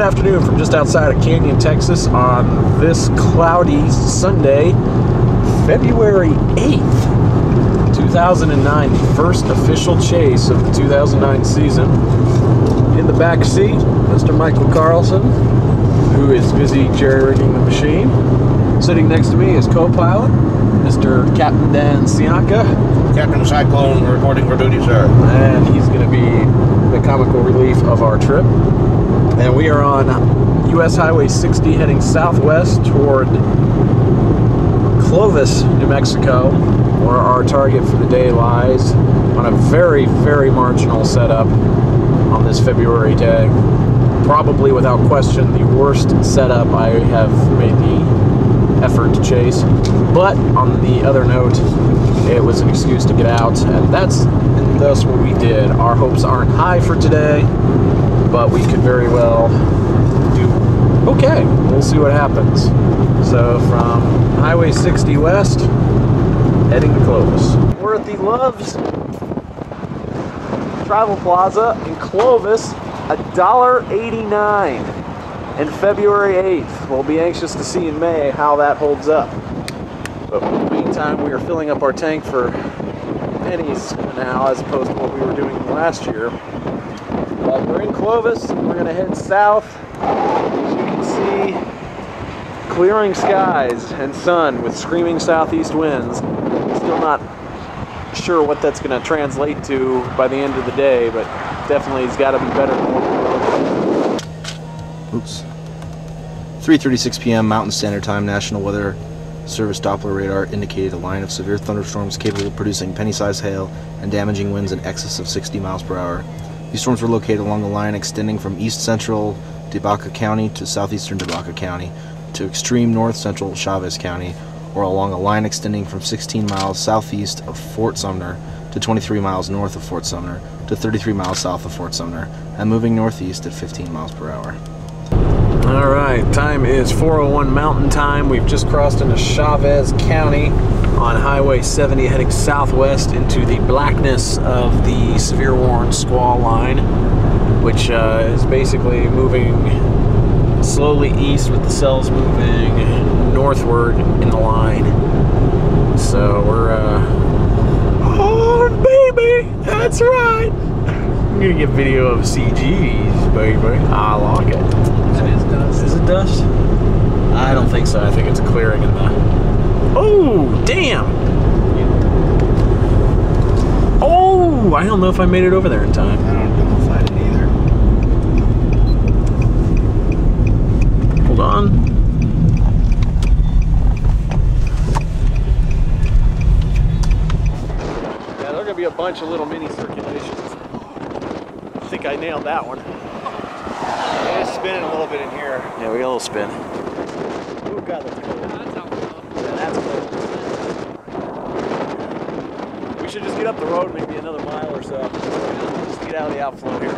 afternoon from just outside of Canyon, Texas on this cloudy Sunday, February 8th, 2009, the first official chase of the 2009 season. In the back seat, Mr. Michael Carlson, who is busy jerry-rigging the machine. Sitting next to me is co-pilot, Mr. Captain Dan Sianka. Captain Cyclone reporting for duty, sir. And he's going to be the comical relief of our trip. And we are on US Highway 60 heading southwest toward Clovis, New Mexico, where our target for the day lies, on a very, very marginal setup on this February day. Probably without question the worst setup I have made the effort to chase. But on the other note, it was an excuse to get out, and that's thus what we did. Our hopes aren't high for today, but we could very well do okay. We'll see what happens. So from Highway 60 west, heading to Clovis. We're at the Love's Travel Plaza in Clovis, $1.89, and February 8th. We'll be anxious to see in May how that holds up. But in the meantime, we are filling up our tank for pennies now, as opposed to what we were doing last year. But we're in Clovis. We're going to head south. As you can see, clearing skies and sun with screaming southeast winds. Still not sure what that's going to translate to by the end of the day, but definitely it's got to be better than what we're. Oops. 3:36 p.m. Mountain Standard Time. National Weather Service Doppler radar indicated a line of severe thunderstorms capable of producing penny-sized hail and damaging winds in excess of 60 miles per hour. These storms were located along the line extending from east-central Lubacca County to southeastern Lubacca County to extreme north-central Chavez County, or along a line extending from 16 miles southeast of Fort Sumner to 23 miles north of Fort Sumner to 33 miles south of Fort Sumner, and moving northeast at 15 miles per hour. Alright, time is 4:01 Mountain Time. We've just crossed into Chavez County on Highway 70, heading southwest into the blackness of the severe warning squall line, which is basically moving slowly east with the cells moving northward in the line. So we're on, baby! That's right! I'm gonna get video of CGs, baby. I like it. Is it dust? I don't think so. I think it's a clearing in the... Oh, damn! Oh, I don't know if I made it over there in time. I don't know if I did either. Hold on. Yeah, there are going to be a bunch of little mini circulations. I think I nailed that one. It's spinning a little bit in here. Yeah, we got a little spin. Ooh, God, that's cool. That's out cool. Yeah, that's cool. We should just get up the road maybe another mile or so. Just to get out of the outflow here.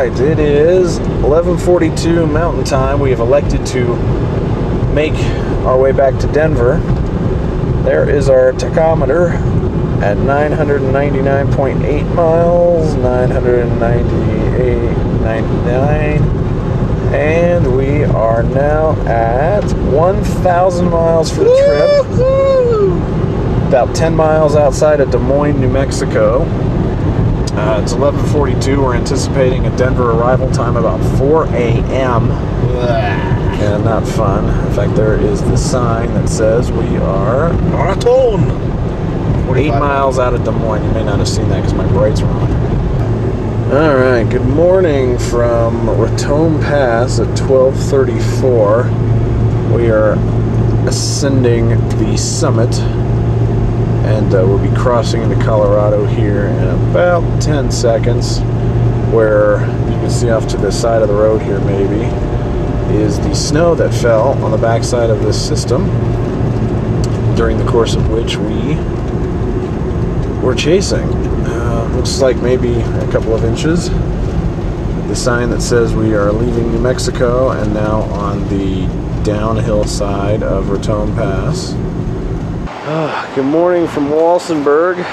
right, it is 11:42 Mountain Time. We have elected to make our way back to Denver. There is our tachometer at 999.8 miles, 998.99, and we are now at 1,000 miles for the trip. About 10 miles outside of Des Moines, New Mexico. It's 11:42. We're anticipating a Denver arrival time about 4 a.m. Yeah, not fun. In fact, there is the sign that says we are On a tone. 8 miles out of Des Moines. You may not have seen that because my brights were on. All right, good morning from Raton Pass at 12:34. We are ascending the summit, and we'll be crossing into Colorado here in about 10 seconds. Where you can see off to the side of the road here maybe is the snow that fell on the backside of this system, during the course of which we were chasing. Looks like maybe a couple of inches. The sign that says we are leaving New Mexico and now on the downhill side of Raton Pass. Good morning from Walsenburg.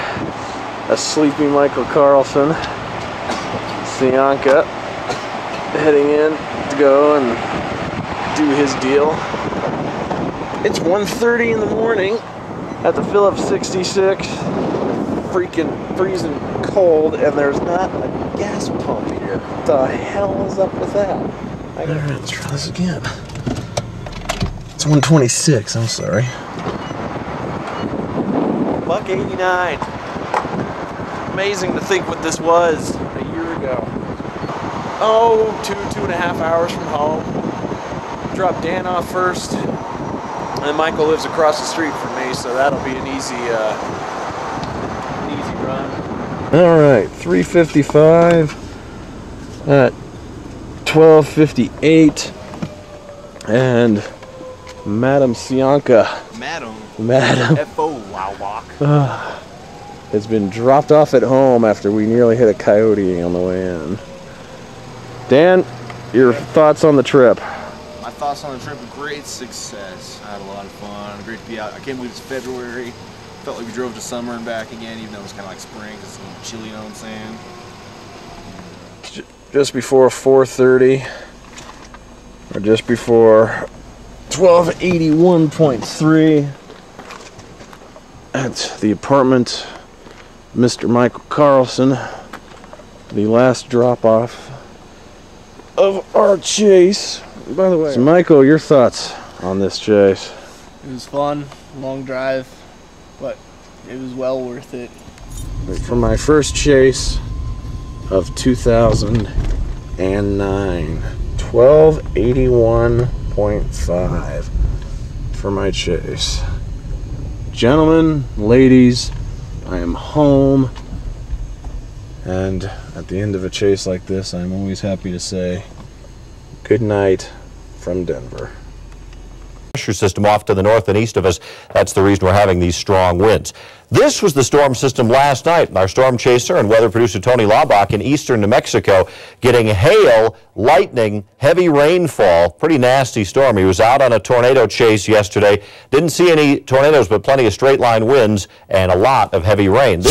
A sleepy Michael Carlson. Sianka heading in to go and do his deal. It's 1:30 in the morning at the Phillips 66. Freaking freezing cold, and there's not a gas pump here. What the hell is up with that? Alright, let's try this again. It's 1:26, I'm sorry. $1.89. Amazing to think what this was a year ago. Oh, 2.5 hours from home. Drop Dan off first, and Michael lives across the street from me, so that'll be an easy run. All right, 3:55 at 12:58, and Madam Sianka. Madam. F.O. Laubach. Has been dropped off at home after we nearly hit a coyote on the way in. Dan, your thoughts on the trip? My thoughts on the trip: great success. I had a lot of fun. Great to be out. I can't believe it's February. Felt like we drove to summer and back again, even though it was kind of like spring. It's a little chilly, you know what I'm saying? Just before 4:30, or just before 1281.3 at the apartment, Mr. Michael Carlson. The last drop-off of our chase. By the way, so Michael, your thoughts on this chase? It was fun, long drive, but it was well worth it. For my first chase of 2009, 1281.5 for my chase. Gentlemen, ladies, I am home, and at the end of a chase like this, I'm always happy to say good night from Denver. Pressure system off to the north and east of us. That's the reason we're having these strong winds. This was the storm system last night. Our storm chaser and weather producer Tony Laubach in eastern New Mexico getting hail, lightning, heavy rainfall. Pretty nasty storm. He was out on a tornado chase yesterday. Didn't see any tornadoes, but plenty of straight line winds and a lot of heavy rain.